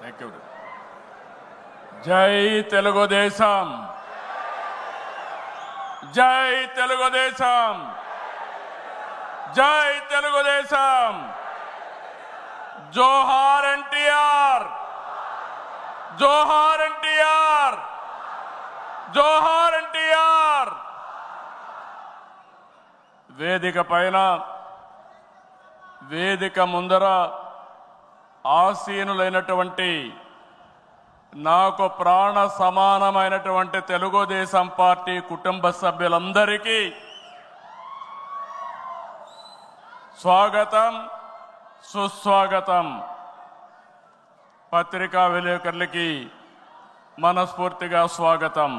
Thank you. జై తెలుగుదేశం, జై తెలుగుదేశం, జై తెలుగుదేశం. జోహార్ ఎన్టీఆర్, జోహార్ ఎన్టీఆర్, జోహార్ ఎన్టీఆర్. వేదిక పైన, వేదిక ముందర ఆసీనులైనటువంటి నాకు ప్రాణ సమానమైనటువంటి తెలుగుదేశం పార్టీ కుటుంబ సభ్యులందరికీ స్వాగతం, సుస్వాగతం. పత్రికా విలేకరులకి మనస్ఫూర్తిగా స్వాగతం.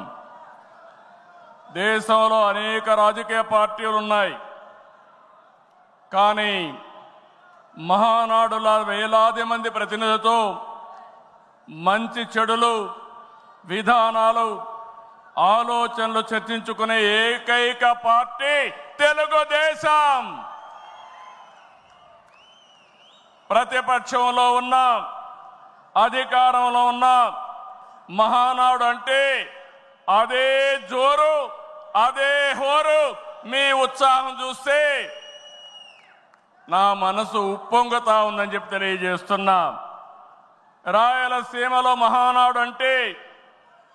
దేశంలో అనేక రాజకీయ పార్టీలు ఉన్నాయి, కానీ మహానాడుల వేలాది మంది ప్రతినిధులతో మంచి చెడులు, విధానాలు, ఆలోచనలు చర్చించుకునే ఏకైక పార్టీ తెలుగుదేశం. ప్రతిపక్షంలో ఉన్న, అధికారంలో ఉన్న మహానాడు అంటే అదే జోరు, అదే హోరు. మీ ఉత్సాహం చూస్తే నా మనసు ఉప్పొంగుతా ఉందని చెప్పి తెలియజేస్తున్నా. రాయలసీమలో మహానాడు అంటే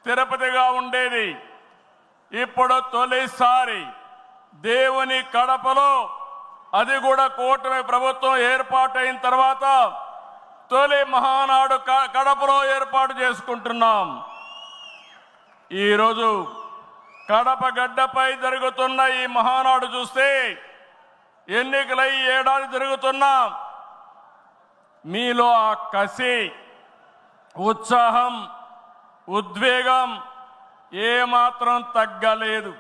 తిరుపతిగా ఉండేది. ఇప్పుడు తొలిసారి దేవుని కడపలో, అది కూడా కూటమి ప్రభుత్వం ఏర్పాటైన తర్వాత తొలి మహానాడు కడపలో ఏర్పాటు చేసుకుంటున్నాం. ఈరోజు కడప గడ్డపై జరుగుతున్న ఈ మహానాడు చూస్తే ఎన్నికలై ఏడాది జరుగుతున్నా మీలో ఆ కసి, ఉత్సాహం, ఉద్వేగం ఏమాత్రం తగ్గలేదు.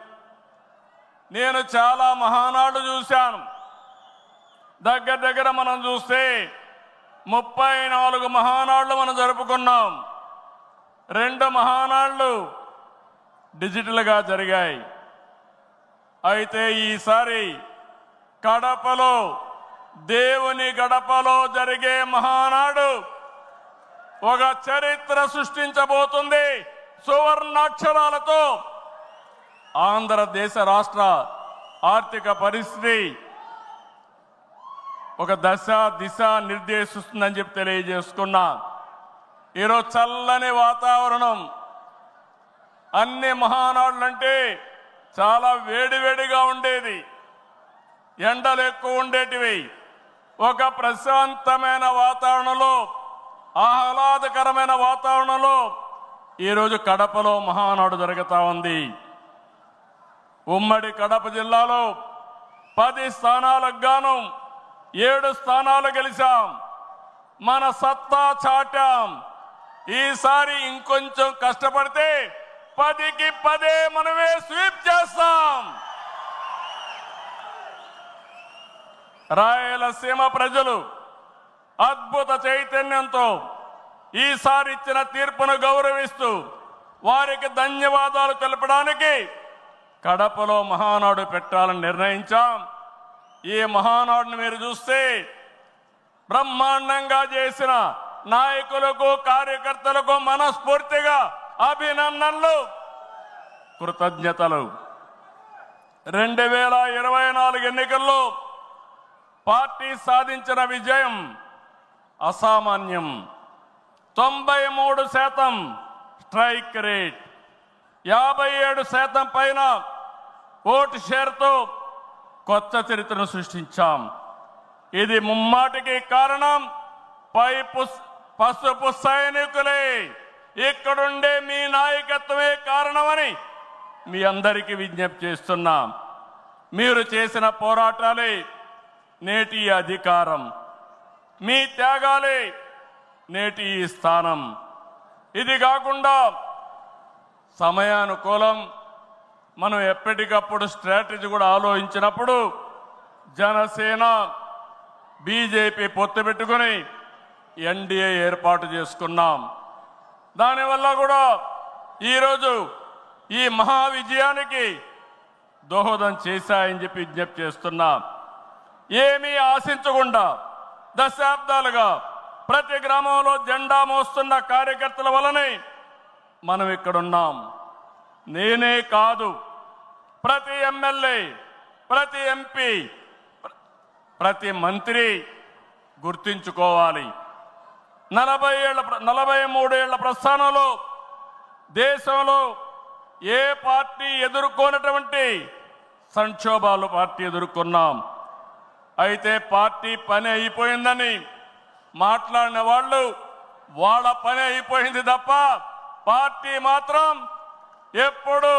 నేను చాలా మహానాడు చూశాను. దగ్గర దగ్గర మనం చూస్తే 34 మహానాడులు మనం జరుపుకున్నాం. 2 మహానాడులు డిజిటల్గా జరిగాయి. అయితే ఈసారి కడపలో, దేవుని గడపలో జరిగే మహానాడు ఒక చరిత్ర సృష్టించబోతుంది. సువర్ణాక్షరాలతో ఆంధ్రదేశ రాష్ట్ర ఆర్థిక పరిస్థితి ఒక దశ దిశ నిర్దేశిస్తుందని చెప్పి తెలియజేసుకున్నా. ఈరోజు చల్లని వాతావరణం. అన్ని మహానాడులంటే చాలా వేడివేడిగా ఉండేది, ఎండలు ఎక్కువ ఉండేటివి. ఒక ప్రశాంతమైన వాతావరణంలో, ఆహ్లాదకరమైన వాతావరణంలో ఈరోజు కడపలో మహానాడు జరుగుతూ ఉంది. ఉమ్మడి కడప జిల్లాలో 10 స్థానాలకు గాను 7 స్థానాలు గెలిచాం. మన సత్తా చాటాం. ఈసారి ఇంకొంచెం కష్టపడితే 10కి 10 మనమే స్వీప్ చేస్తాం. రాయలసీమ ప్రజలు అద్భుత చైతన్యంతో ఈసారి ఇచ్చిన తీర్పును గౌరవిస్తూ వారికి ధన్యవాదాలు తెలపడానికి కడపలో మహానాడు పెట్టాలని నిర్ణయించాం. ఈ మహానాడును మీరు చూస్తే బ్రహ్మాండంగా చేసిన నాయకులకు, కార్యకర్తలకు మనస్ఫూర్తిగా అభినందనలు, కృతజ్ఞతలు. 2024 ఎన్నికల్లో పార్టీ సాధించిన విజయం అసామాన్యం. 93% స్ట్రైక్ రేట్, 57% పైన ఓటు షేర్తో కొత్త చరిత్రను సృష్టించాం. ఇది ముమ్మాటికి కారణం పసుపు సైనికులే, ఇక్కడుండే మీ నాయకత్వమే కారణమని మీ అందరికీ విజ్ఞప్తి చేస్తున్నాం. మీరు చేసిన పోరాటాలే నేటి అధికారం, మీ త్యాగాలే నేటి ఈ స్థానం. ఇది కాకుండా సమయానుకూలం మనం ఎప్పటికప్పుడు స్ట్రాటజీ కూడా ఆలోచించినప్పుడు జనసేన, బీజేపీ పొత్తు పెట్టుకుని ఎన్డీఏ ఏర్పాటు చేసుకున్నాం. దానివల్ల కూడా ఈరోజు ఈ మహా విజయానికి దోహదం చేశాయని చెప్పి విజ్ఞప్తి చేస్తున్నాం. ఏమీ ఆశించకుండా దశాబ్దాలుగా ప్రతి గ్రామంలో జెండా మోస్తున్న కార్యకర్తల వలనే మనం ఇక్కడున్నాం. నేనే కాదు, ప్రతి ఎమ్మెల్యే, ప్రతి ఎంపీ, ప్రతి మంత్రి గుర్తించుకోవాలి. 43 ఏళ్ల ప్రస్థానంలో దేశంలో ఏ పార్టీ ఎదుర్కొన్నటువంటి సంక్షోభాలు పార్టీ ఎదుర్కొన్నాం. అయితే పార్టీ పని అయిపోయిందని మాట్లాడిన వాళ్ళు వాళ్ళ పని అయిపోయింది తప్ప పార్టీ మాత్రం ఎప్పుడు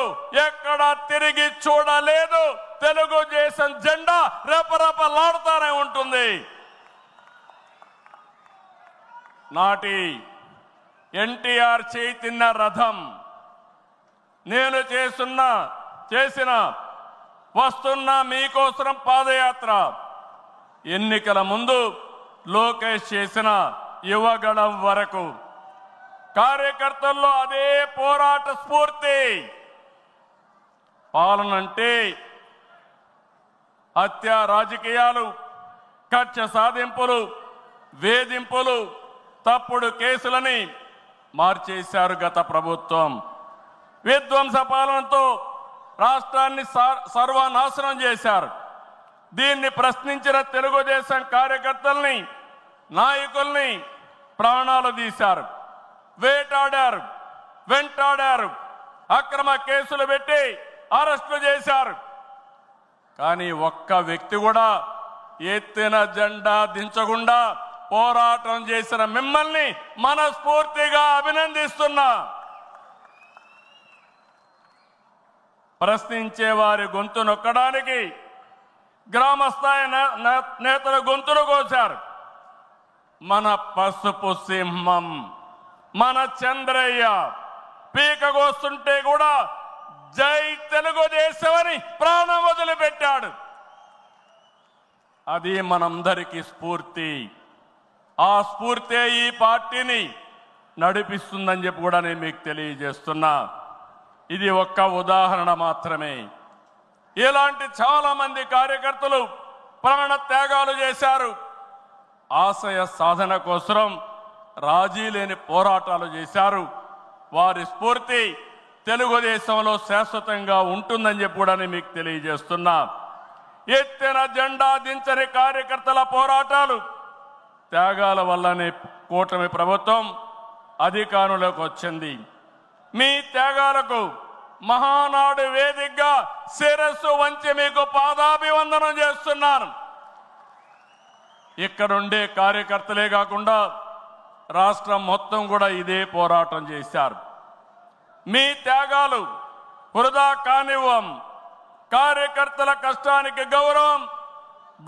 ఎక్కడ తిరిగి చూడలేదు. తెలుగుదేశం జెండా రెపరెపలాడుతూనే ఉంటుంది. నాటి ఎన్టీఆర్ చేతిన్న రథం నేను చేసిన వస్తున్న మీకోసం పాదయాత్ర, ఎన్నికల ముందు లోకేష్ చేసిన యువగళం వరకు కార్యకర్తల్లో అదే పోరాట స్ఫూర్తి. పాలనంటే హత్య రాజకీయాలు, కక్ష సాధింపులు, వేధింపులు, తప్పుడు కేసులని మార్చేశారు గత ప్రభుత్వం. విధ్వంస పాలనతో రాష్ట్రాన్ని సర్వనాశనం చేశారు. దీన్ని ప్రశ్నించిన తెలుగుదేశం కార్యకర్తల్ని, నాయకుల్ని ప్రాణాలు తీశారు, వేటాడారు, వెంటాడారు, అక్రమ కేసులు పెట్టి అరెస్టులు చేశారు. కానీ ఒక్క వ్యక్తి కూడా ఎత్తిన జెండా దించకుండా పోరాటం చేసిన మిమ్మల్ని మనస్ఫూర్తిగా అభినందిస్తున్నా. ప్రశ్నించే వారి గొంతు నొక్కడానికి గ్రామస్థాయి నేతల గొంతులు కోశారు. మన పసుపు సింహం, మన చంద్రయ్య పీకగోస్తుంటే కూడా జై తెలుగుదేశం అని ప్రాణం వదిలిపెట్టాడు. అది మనందరికీ స్ఫూర్తి. ఆ స్ఫూర్తే ఈ పార్టీని నడిపిస్తుందని చెప్పి కూడా నేను మీకు తెలియజేస్తున్నా. ఇది ఒక్క ఉదాహరణ మాత్రమే. ఇలాంటి చాలా మంది కార్యకర్తలు ప్రాణ త్యాగాలు చేశారు. ఆశయ సాధన కోసం రాజీ లేని పోరాటాలు చేశారు. వారి స్ఫూర్తి తెలుగుదేశంలో శాశ్వతంగా ఉంటుందని చెప్పి కూడా నేను మీకు తెలియజేస్తున్నా. ఎత్తిన జెండా దించని కార్యకర్తల పోరాటాలు, త్యాగాల వల్లనే కూటమి ప్రభుత్వం అధికారంలోకి వచ్చింది. మీ త్యాగాలకు మహానాడు వేదికగా శిరస్సు వంచి మీకు పాదాభివందనం చేస్తున్నాను. ఇక్కడుండే కార్యకర్తలే కాకుండా రాష్ట్రం మొత్తం కూడా ఇదే పోరాటం చేశారు. మీ త్యాగాలు వృధా కానివ్వం. కార్యకర్తల కష్టానికి గౌరవం,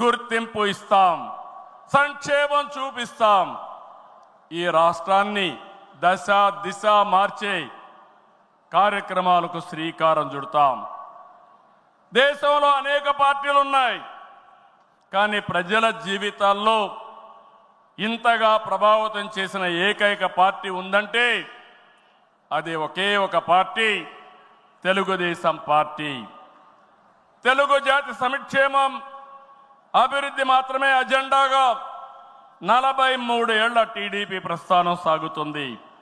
గుర్తింపు ఇస్తాం, సంక్షేమం చూపిస్తాం. ఈ రాష్ట్రాన్ని దశ దిశ మార్చే కార్యక్రమాలకు శ్రీకారం చుడతాం. దేశంలో అనేక పార్టీలు ఉన్నాయి, కానీ ప్రజల జీవితాల్లో ఇంతగా ప్రభావితం చేసిన ఏకైక పార్టీ ఉందంటే అది ఒకే ఒక పార్టీ, తెలుగుదేశం పార్టీ. తెలుగు జాతి సంక్షేమం, అభివృద్ధి మాత్రమే అజెండాగా 43 ఏళ్ల టీడీపీ ప్రస్థానం సాగుతుంది.